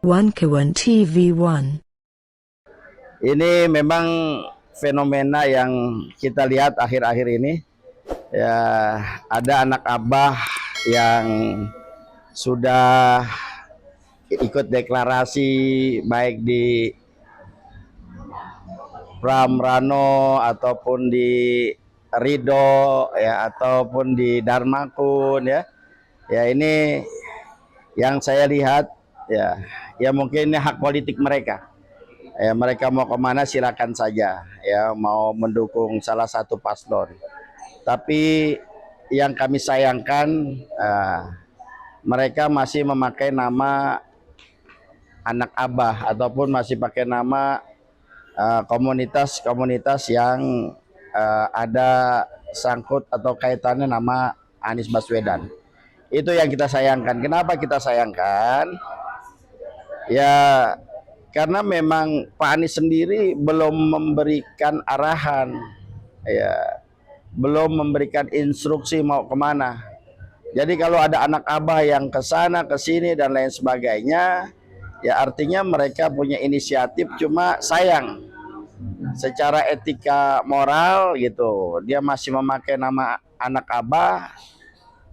Wankawan TV1. Ini memang fenomena yang kita lihat akhir-akhir ini. Ya, ada anak abah yang sudah ikut deklarasi baik di Pram Rano ataupun di Ridho ya ataupun di Dharmakun ya. Ya ini yang saya lihat ya mungkin ini hak politik mereka. Ya, mereka mau kemana silakan saja ya, mau mendukung salah satu paslon. Tapi yang kami sayangkan mereka masih memakai nama anak abah ataupun masih pakai nama komunitas-komunitas yang ada sangkut atau kaitannya nama Anies Baswedan. Itu yang kita sayangkan. Kenapa kita sayangkan? Ya karena memang Pak Anies sendiri belum memberikan arahan, ya, belum memberikan instruksi mau kemana. Jadi kalau ada anak abah yang ke sana, ke sini dan lain sebagainya, ya artinya mereka punya inisiatif, cuma sayang secara etika moral gitu, dia masih memakai nama anak abah,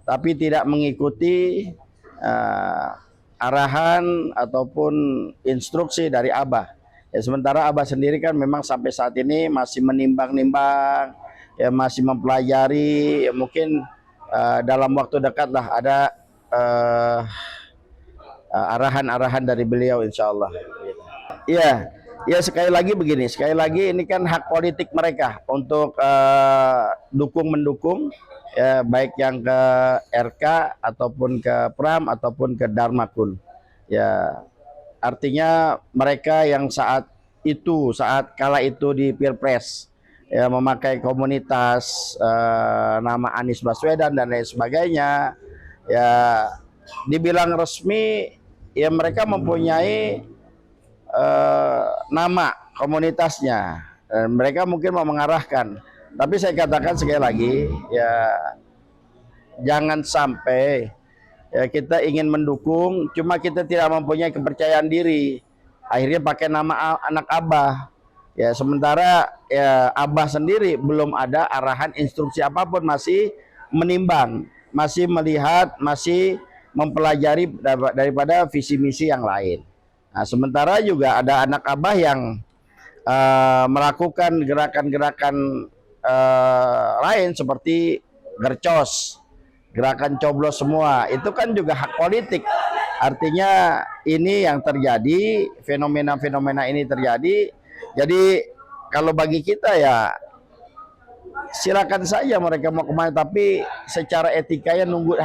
tapi tidak mengikuti arahan ataupun instruksi dari abah. Ya, sementara abah sendiri kan memang sampai saat ini masih menimbang-nimbang, ya masih mempelajari, ya mungkin dalam waktu dekat lah ada arahan-arahan dari beliau insya Allah. Ya, ya sekali lagi begini, sekali lagi ini kan hak politik mereka untuk dukung mendukung, ya, baik yang ke RK ataupun ke Pram ataupun ke Dharmakun. Ya, artinya mereka yang saat kala itu di Pilpres ya memakai komunitas nama Anies Baswedan dan lain sebagainya, ya dibilang resmi ya mereka mempunyai nama komunitasnya. Mereka mungkin mau mengarahkan, tapi saya katakan sekali lagi ya jangan sampai ya kita ingin mendukung cuma kita tidak mempunyai kepercayaan diri akhirnya pakai nama anak abah ya, sementara ya abah sendiri belum ada arahan instruksi apapun, masih menimbang, masih melihat, masih mempelajari daripada visi misi yang lain. Nah, sementara juga ada anak abah yang melakukan gerakan-gerakan lain seperti gercos, gerakan coblos semua, itu kan juga hak politik. Artinya ini yang terjadi, fenomena-fenomena ini terjadi. Jadi kalau bagi kita ya silakan saja mereka mau kemana, tapi secara etikanya nunggu,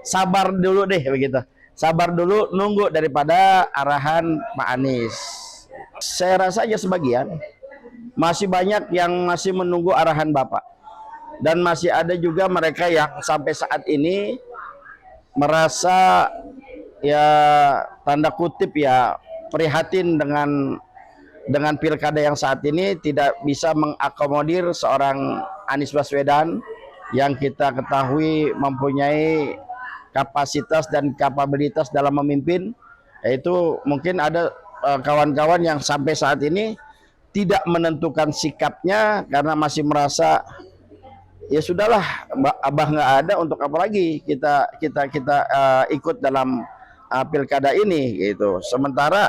sabar dulu deh begitu. Sabar dulu, nunggu daripada arahan Pak Anies. Saya rasa aja sebagian masih banyak yang masih menunggu arahan Bapak. Dan masih ada juga mereka yang sampai saat ini merasa ya tanda kutip ya prihatin dengan pilkada yang saat ini tidak bisa mengakomodir seorang Anies Baswedan yang kita ketahui mempunyai kapasitas dan kapabilitas dalam memimpin. Yaitu mungkin ada kawan-kawan yang sampai saat ini tidak menentukan sikapnya karena masih merasa ya sudahlah, abah nggak ada, untuk apa lagi kita ikut dalam pilkada ini gitu. Sementara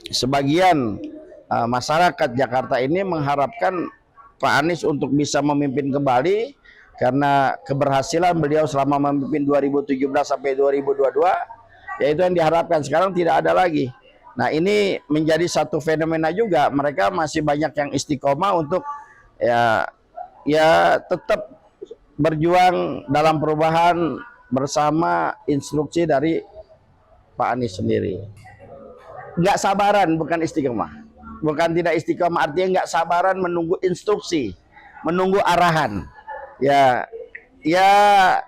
sebagian masyarakat Jakarta ini mengharapkan Pak Anies untuk bisa memimpin kembali karena keberhasilan beliau selama memimpin 2017 sampai 2022, yaitu yang diharapkan. Sekarang tidak ada lagi. Nah, ini menjadi satu fenomena juga, mereka masih banyak yang istiqomah untuk ya tetap berjuang dalam perubahan bersama instruksi dari Pak Anies sendiri. Nggak sabaran, bukan istiqomah, bukan tidak istiqomah, artinya nggak sabaran menunggu instruksi, menunggu arahan. Ya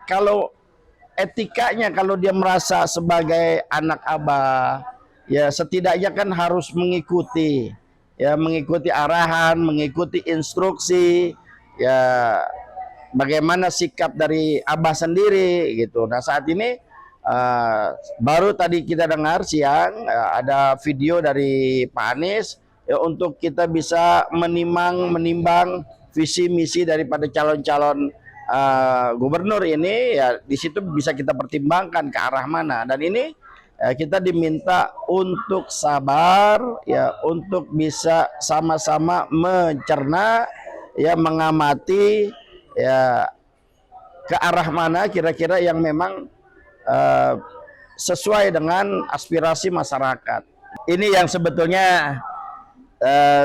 kalau etikanya, kalau dia merasa sebagai anak abah, ya setidaknya kan harus mengikuti, ya mengikuti arahan, mengikuti instruksi, ya bagaimana sikap dari abah sendiri gitu. Nah, saat ini Baru tadi kita dengar siang ada video dari Pak Anies ya, untuk kita bisa menimbang visi misi daripada calon-calon gubernur ini ya, di situ bisa kita pertimbangkan ke arah mana. Dan ini kita diminta untuk sabar ya, untuk bisa sama-sama mencerna ya, mengamati ya ke arah mana kira-kira yang memang sesuai dengan aspirasi masyarakat. Ini yang sebetulnya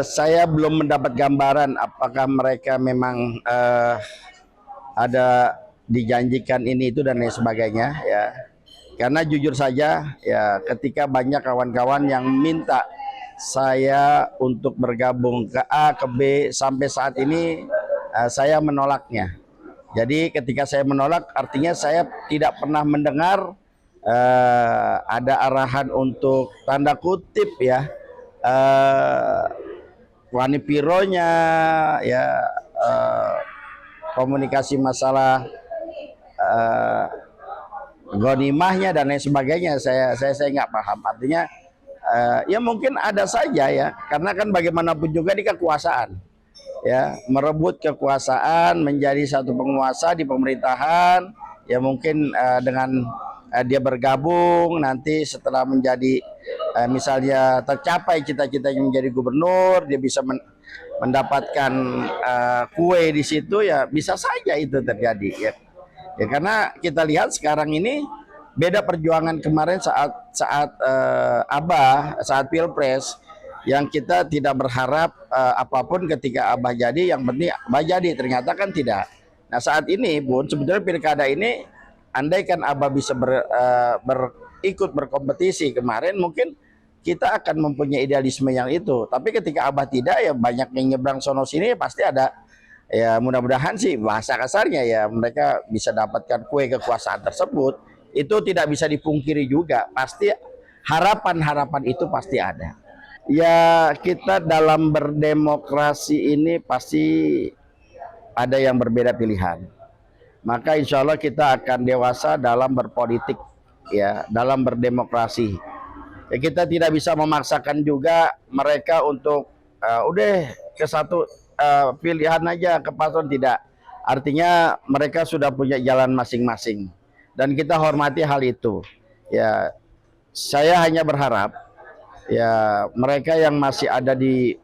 saya belum mendapat gambaran apakah mereka memang ada dijanjikan ini itu dan lain sebagainya ya. Karena jujur saja ya, ketika banyak kawan-kawan yang minta saya untuk bergabung ke A ke B, sampai saat ini saya menolaknya. Jadi ketika saya menolak artinya saya tidak pernah mendengar ada arahan untuk tanda kutip ya wani pironya ya, komunikasi masalah ghanimahnya dan lain sebagainya. Saya nggak paham. Artinya ya mungkin ada saja ya, karena kan bagaimanapun juga di kekuasaan ya, merebut kekuasaan menjadi satu penguasa di pemerintahan ya, mungkin dengan dia bergabung nanti setelah menjadi misalnya tercapai cita-citanya menjadi gubernur, dia bisa mendapatkan kue di situ ya, bisa saja itu terjadi ya. Ya karena kita lihat sekarang ini beda perjuangan kemarin saat Abah saat Pilpres, yang kita tidak berharap apapun ketika Abah jadi, yang penting Abah jadi, ternyata kan tidak. Nah saat ini pun sebetulnya pilkada ini, andaikan Abah bisa ikut berkompetisi kemarin, mungkin kita akan mempunyai idealisme yang itu. Tapi ketika Abah tidak ya, banyak yang nyebrang sono sini, pasti ada ya, mudah-mudahan sih bahasa kasarnya ya, mereka bisa dapatkan kue kekuasaan tersebut. Itu tidak bisa dipungkiri juga, pasti harapan-harapan itu pasti ada. Ya kita dalam berdemokrasi ini pasti ada yang berbeda pilihan. Maka insya Allah kita akan dewasa dalam berpolitik ya, dalam berdemokrasi. Ya, kita tidak bisa memaksakan juga mereka untuk udah ke satu pilihan aja, ke paslon, tidak. Artinya mereka sudah punya jalan masing-masing dan kita hormati hal itu. Ya saya hanya berharap ya mereka yang masih ada di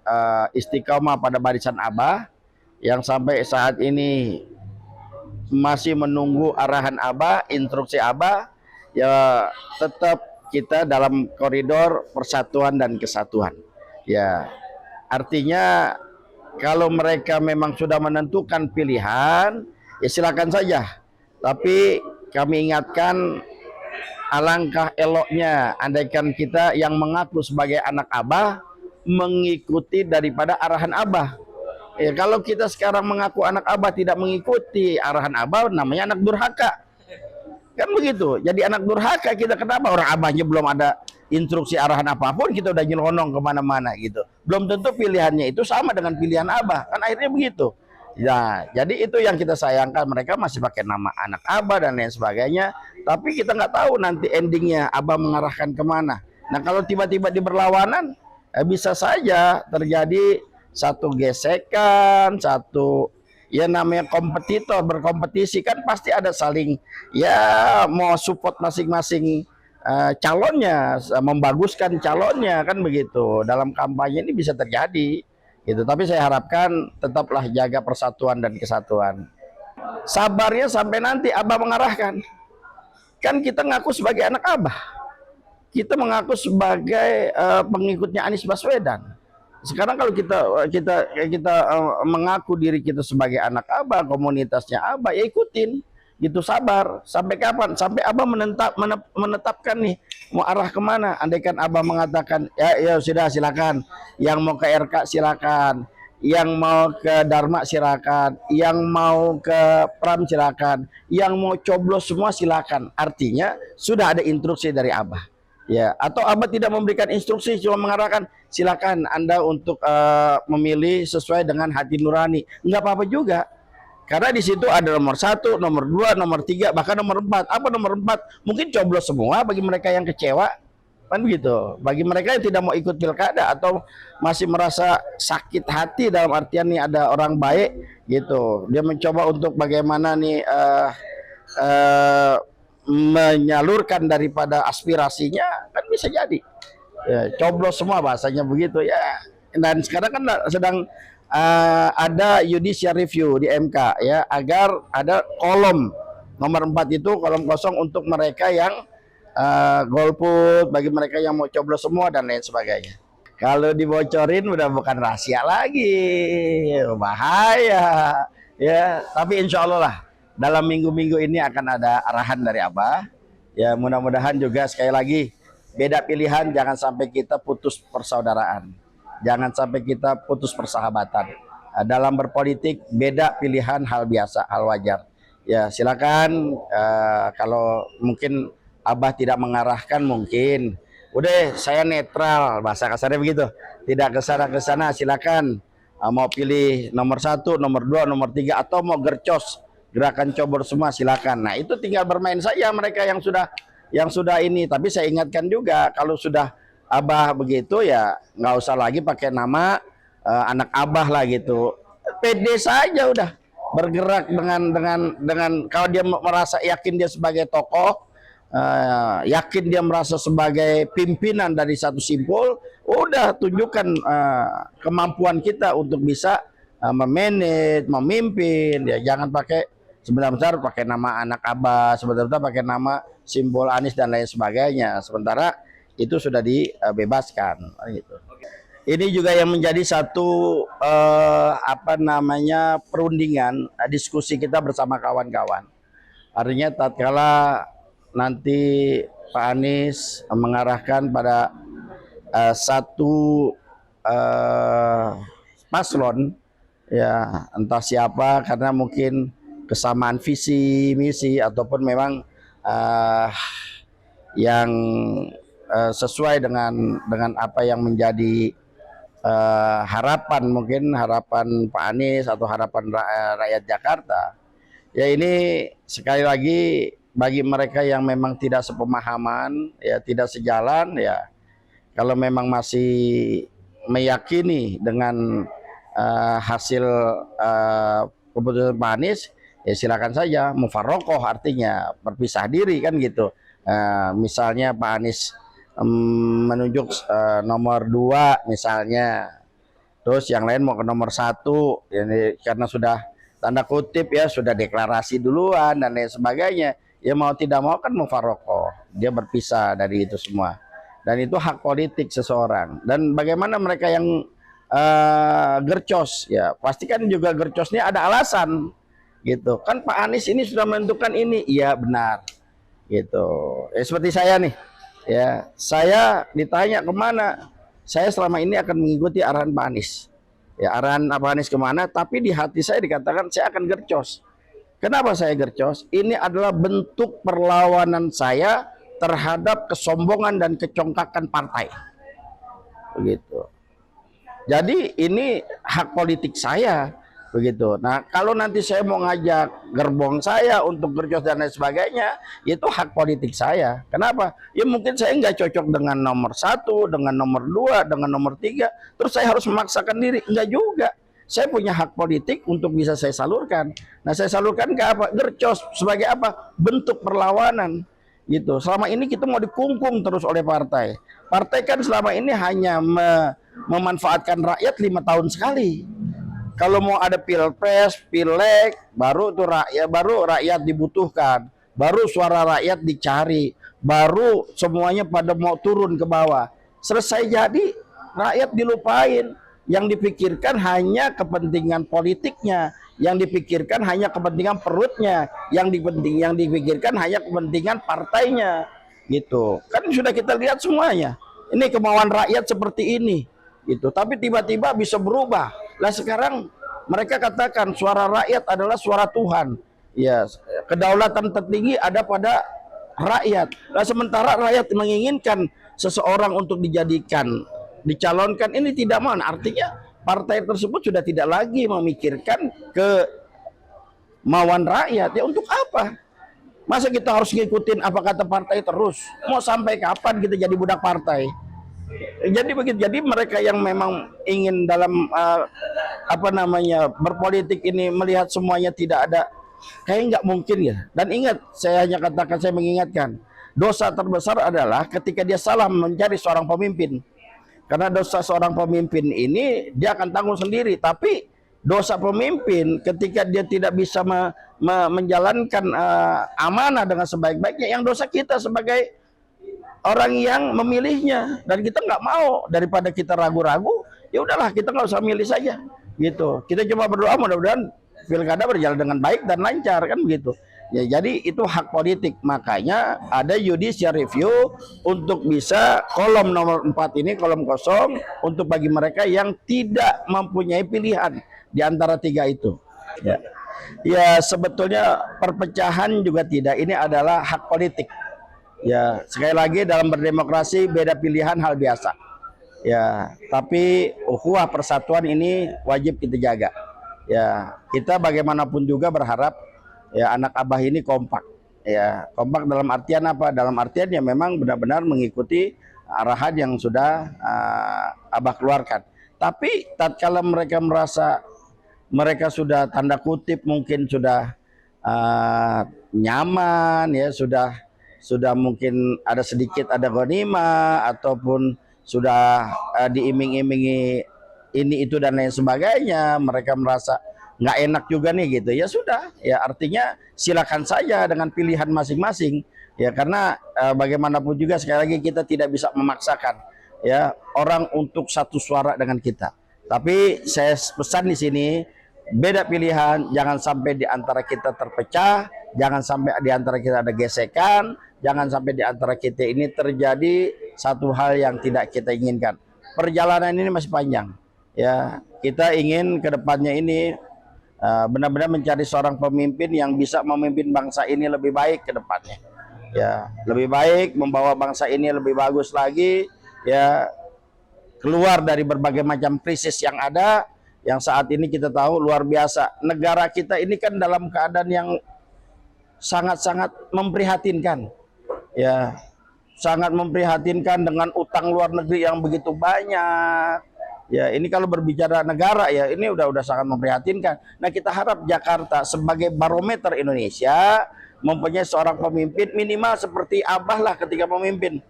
istiqomah pada barisan Abah, yang sampai saat ini masih menunggu arahan Abah, instruksi Abah, ya tetap kita dalam koridor persatuan dan kesatuan. Ya artinya kalau mereka memang sudah menentukan pilihan, ya silakan saja. Tapi kami ingatkan, alangkah eloknya andaikan kita yang mengaku sebagai anak Abah mengikuti daripada arahan Abah. Ya, kalau kita sekarang mengaku anak Abah tidak mengikuti arahan Abah, namanya anak durhaka. Kan begitu. Jadi anak durhaka kita, kenapa? Orang Abahnya belum ada instruksi arahan apapun, kita udah nyelonong kemana-mana gitu. Belum tentu pilihannya itu sama dengan pilihan Abah, kan akhirnya begitu. Ya, jadi itu yang kita sayangkan, mereka masih pakai nama anak Abah dan lain sebagainya, tapi kita nggak tahu nanti endingnya Abah mengarahkan kemana. Nah kalau tiba-tiba di berlawanan, bisa saja terjadi satu gesekan, satu ya, namanya kompetitor berkompetisi kan pasti ada saling ya mau support masing-masing calonnya, membaguskan calonnya kan begitu. Dalam kampanye ini bisa terjadi gitu, tapi saya harapkan tetaplah jaga persatuan dan kesatuan. Sabarnya sampai nanti Abah mengarahkan. Kan kita ngaku sebagai anak Abah, kita mengaku sebagai pengikutnya Anies Baswedan. Sekarang kalau kita mengaku diri kita sebagai anak Abah, komunitasnya Abah, ya ikutin gitu, sabar. Sampai kapan? Sampai Abah menetapkan nih mau arah kemana. Andaikan Abah mengatakan ya sudah silakan, yang mau ke RK silakan, yang mau ke Dharma silakan, yang mau ke Pram silakan, yang mau coblos semua silakan. Artinya sudah ada instruksi dari Abah. Ya, atau Abah tidak memberikan instruksi, cuma mengarahkan silakan Anda untuk memilih sesuai dengan hati nurani, nggak apa-apa juga. Karena di situ ada nomor 1, nomor 2, nomor 3, bahkan nomor 4. Apa nomor 4? Mungkin coblos semua bagi mereka yang kecewa. Kan begitu. Bagi mereka yang tidak mau ikut pilkada atau masih merasa sakit hati dalam artian nih ada orang baik gitu. Dia mencoba untuk bagaimana nih menyalurkan daripada aspirasinya, kan bisa jadi. Ya, coblos semua bahasanya begitu ya. Dan sekarang kan sedang ada judicial review di MK ya, agar ada kolom nomor 4 itu kolom kosong untuk mereka yang golput, bagi mereka yang mau coblos semua dan lain sebagainya. Kalau dibocorin udah bukan rahasia lagi, bahaya ya. Tapi insya Allah lah dalam minggu-minggu ini akan ada arahan dari Abah ya. Mudah-mudahan juga sekali lagi, beda pilihan jangan sampai kita putus persaudaraan, jangan sampai kita putus persahabatan. Dalam berpolitik beda pilihan hal biasa, hal wajar. Ya silakan, kalau mungkin Abah tidak mengarahkan, mungkin udah saya netral, bahasa kasarnya begitu, tidak ke sana silakan. Mau pilih nomor 1, nomor 2, nomor 3, atau mau gercos gerakan cobor semua silakan. Nah itu tinggal bermain saja mereka yang sudah ini. Tapi saya ingatkan juga, kalau sudah Abah begitu ya nggak usah lagi pakai nama anak Abah lah gitu. Pede saja udah bergerak dengan kalau dia merasa yakin dia sebagai tokoh, yakin dia merasa sebagai pimpinan dari satu simpul, udah tunjukkan kemampuan kita untuk bisa memanage, memimpin. Ya jangan pakai sebentar-bentar pakai nama anak Abah, sebentar-bentar pakai nama simbol Anies dan lain sebagainya. Sementara itu sudah dibebaskan gitu. Ini juga yang menjadi satu perundingan diskusi kita bersama kawan-kawan. Artinya tatkala nanti Pak Anies mengarahkan pada satu paslon ya, entah siapa, karena mungkin kesamaan visi misi ataupun memang yang sesuai dengan apa yang menjadi harapan, mungkin harapan Pak Anies atau harapan rakyat Jakarta. Ya ini sekali lagi bagi mereka yang memang tidak sepemahaman, ya tidak sejalan, ya kalau memang masih meyakini dengan hasil keputusan Pak Anies, ya silakan saja mufarokoh, artinya berpisah diri kan gitu. Misalnya Pak Anies menunjuk nomor 2 misalnya, terus yang lain mau ke nomor 1, ini karena sudah tanda kutip ya sudah deklarasi duluan dan lain sebagainya, ya mau tidak mau kan mufarokoh, dia berpisah dari itu semua. Dan itu hak politik seseorang. Dan bagaimana mereka yang gercos, ya pastikan juga gercosnya ada alasan gitu kan. Pak Anies ini sudah menentukan ini, iya benar gitu. Seperti saya nih ya, saya ditanya kemana, saya selama ini akan mengikuti arahan Pak Anies ya. Arahan Pak Anies kemana, tapi di hati saya dikatakan saya akan gercos. Kenapa saya gercos? Ini adalah bentuk perlawanan saya terhadap kesombongan dan kecongkakan partai begitu. Jadi ini hak politik saya begitu. Nah kalau nanti saya mau ngajak gerbong saya untuk gercos dan lain sebagainya, itu hak politik saya. Kenapa? Ya mungkin saya nggak cocok dengan nomor 1, dengan nomor 2, dengan nomor 3, terus saya harus memaksakan diri. Enggak juga. Saya punya hak politik untuk bisa saya salurkan. Nah saya salurkan ke apa? Gercos. Sebagai apa? Bentuk perlawanan gitu. Selama ini kita mau dikungkung terus oleh partai. Partai kan selama ini hanya memanfaatkan rakyat 5 tahun sekali. Kalau mau ada pilpres, pileg, baru rakyat dibutuhkan, baru suara rakyat dicari, baru semuanya pada mau turun ke bawah. Selesai jadi rakyat dilupain. Yang dipikirkan hanya kepentingan politiknya, yang dipikirkan hanya kepentingan perutnya, yang dipikirkan hanya kepentingan partainya gitu. Kan sudah kita lihat semuanya. Ini kemauan rakyat seperti ini gitu. Tapi tiba-tiba bisa berubah. Lah sekarang mereka katakan suara rakyat adalah suara Tuhan. Ya, kedaulatan tertinggi ada pada rakyat. Lah sementara rakyat menginginkan seseorang untuk dicalonkan, ini tidak mau. Artinya partai tersebut sudah tidak lagi memikirkan mauan rakyat. Ya untuk apa? Masa kita harus ngikutin apa kata partai terus? Mau sampai kapan kita jadi budak partai? Jadi begitu. Jadi mereka yang memang ingin dalam apa namanya berpolitik ini melihat semuanya tidak ada, kayak nggak mungkin ya. Dan ingat, saya hanya katakan, saya mengingatkan, dosa terbesar adalah ketika dia salah mencari seorang pemimpin. Karena dosa seorang pemimpin ini dia akan tanggung sendiri. Tapi dosa pemimpin ketika dia tidak bisa menjalankan amanah dengan sebaik-baiknya, yang dosa kita sebagai orang yang memilihnya. Dan kita nggak mau, daripada kita ragu-ragu, ya udahlah kita nggak usah milih saja gitu. Kita cuma berdoa mudah-mudahan pilkada berjalan dengan baik dan lancar, kan begitu ya. Jadi itu hak politik, makanya ada judicial review untuk bisa kolom nomor 4 ini, kolom kosong, untuk bagi mereka yang tidak mempunyai pilihan di antara 3 itu ya. Ya sebetulnya perpecahan juga tidak, ini adalah hak politik. Ya, sekali lagi dalam berdemokrasi beda pilihan hal biasa. Ya, tapi ukhuwah persatuan ini wajib kita jaga. Ya, kita bagaimanapun juga berharap ya anak Abah ini kompak. Ya, kompak dalam artian apa? Dalam artian ya memang benar-benar mengikuti arahan yang sudah Abah keluarkan. Tapi tatkala mereka merasa mereka sudah tanda kutip mungkin sudah nyaman ya, sudah mungkin ada sedikit ada ghanimah ataupun sudah diiming-imingi ini itu dan lain sebagainya, mereka merasa nggak enak juga nih gitu, ya sudah ya, artinya silakan saja dengan pilihan masing-masing ya. Karena bagaimanapun juga sekali lagi kita tidak bisa memaksakan ya orang untuk satu suara dengan kita. Tapi saya pesan di sini, beda pilihan, jangan sampai di antara kita terpecah, jangan sampai di antara kita ada gesekan, jangan sampai di antara kita ini terjadi satu hal yang tidak kita inginkan. Perjalanan ini masih panjang ya. Kita ingin ke depannya ini benar-benar mencari seorang pemimpin yang bisa memimpin bangsa ini lebih baik ke depannya ya, lebih baik, membawa bangsa ini lebih bagus lagi ya, keluar dari berbagai macam krisis yang ada, yang saat ini kita tahu luar biasa. Negara kita ini kan dalam keadaan yang sangat-sangat memprihatinkan ya, sangat memprihatinkan dengan utang luar negeri yang begitu banyak ya. Ini kalau berbicara negara ya, ini udah sangat memprihatinkan. Nah, kita harap Jakarta sebagai barometer Indonesia mempunyai seorang pemimpin minimal seperti Abah lah ketika memimpin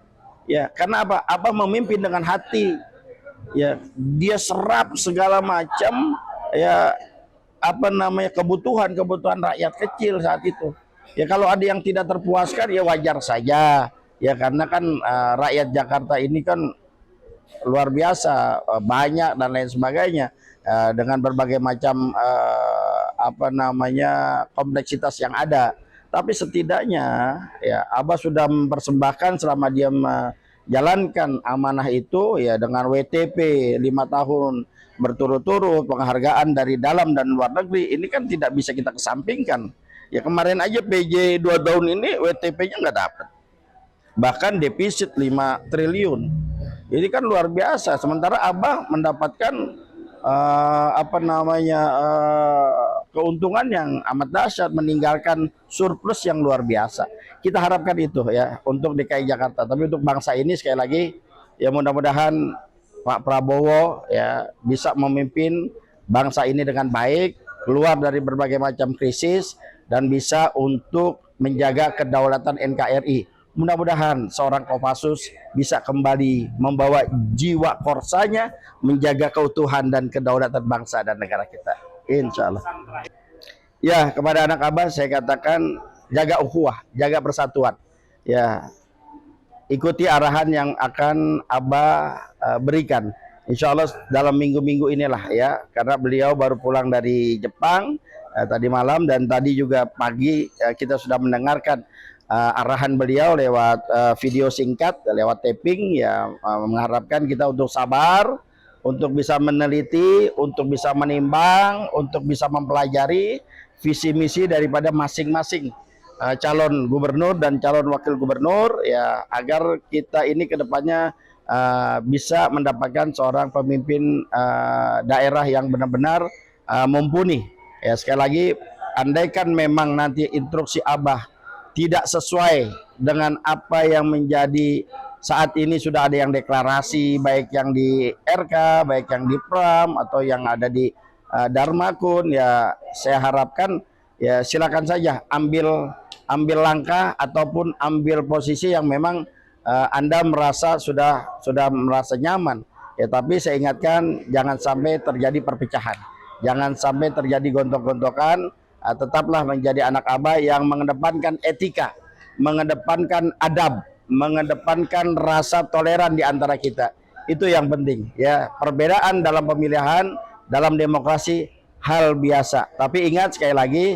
ya. Karena apa? Abah memimpin dengan hati ya, dia serap segala macam ya, apa namanya, kebutuhan rakyat kecil saat itu ya. Kalau ada yang tidak terpuaskan ya wajar saja ya, karena kan rakyat Jakarta ini kan luar biasa banyak dan lain sebagainya dengan berbagai macam apa namanya kompleksitas yang ada. Tapi setidaknya ya Abah sudah mempersembahkan selama dia jalankan amanah itu ya, dengan WTP 5 tahun berturut-turut, penghargaan dari dalam dan luar negeri, ini kan tidak bisa kita kesampingkan ya. Kemarin aja PJ 2 tahun ini WTP-nya nggak dapat, bahkan defisit 5 triliun. Ini kan luar biasa. Sementara Abah mendapatkan apa namanya keuntungan yang amat dahsyat, meninggalkan surplus yang luar biasa. Kita harapkan itu ya untuk DKI Jakarta. Tapi untuk bangsa ini sekali lagi ya, mudah-mudahan Pak Prabowo ya bisa memimpin bangsa ini dengan baik, keluar dari berbagai macam krisis, dan bisa untuk menjaga kedaulatan NKRI. Mudah-mudahan seorang Kopassus bisa kembali membawa jiwa korsanya, menjaga keutuhan dan kedaulatan bangsa dan negara kita, insya Allah. Ya, kepada anak Abah saya katakan, jaga ukhuwah, jaga persatuan ya, ikuti arahan yang akan Abah berikan insya Allah dalam minggu-minggu inilah ya. Karena beliau baru pulang dari Jepang tadi malam, dan tadi juga pagi kita sudah mendengarkan arahan beliau lewat video singkat, lewat taping ya, mengharapkan kita untuk sabar, untuk bisa meneliti, untuk bisa menimbang, untuk bisa mempelajari visi misi daripada masing-masing calon gubernur dan calon wakil gubernur ya, agar kita ini kedepannya bisa mendapatkan seorang pemimpin daerah yang benar-benar mumpuni ya. Sekali lagi andaikan memang nanti instruksi Abah tidak sesuai dengan apa yang menjadi saat ini, sudah ada yang deklarasi, baik yang di RK, baik yang di Pram, atau yang ada di Darmakun, ya saya harapkan ya silakan saja ambil langkah ataupun ambil posisi yang memang Anda merasa sudah merasa nyaman. Ya, tapi saya ingatkan jangan sampai terjadi perpecahan, jangan sampai terjadi gontok-gontokan. Tetaplah menjadi anak Abah yang mengedepankan etika, mengedepankan adab, mengedepankan rasa toleran di antara kita. Itu yang penting ya. Perbedaan dalam pemilihan, dalam demokrasi hal biasa. Tapi ingat sekali lagi,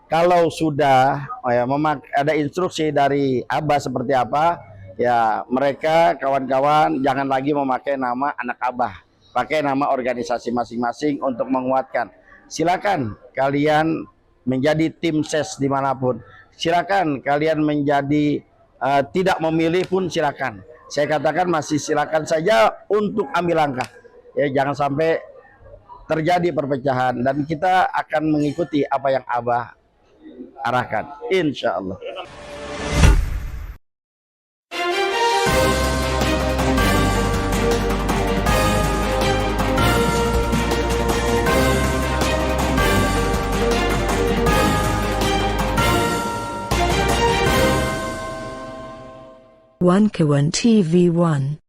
kalau sudah ada instruksi dari Abah seperti apa, ya mereka kawan-kawan jangan lagi memakai nama anak Abah, pakai nama organisasi masing-masing untuk menguatkan. Silakan kalian menjadi tim ses dimanapun, silakan kalian menjadi tidak memilih pun silakan. Saya katakan masih silakan saja untuk ambil langkah. Ya, jangan sampai terjadi perpecahan, dan kita akan mengikuti apa yang Abah arahkan, insya Allah. One Kawan TV 1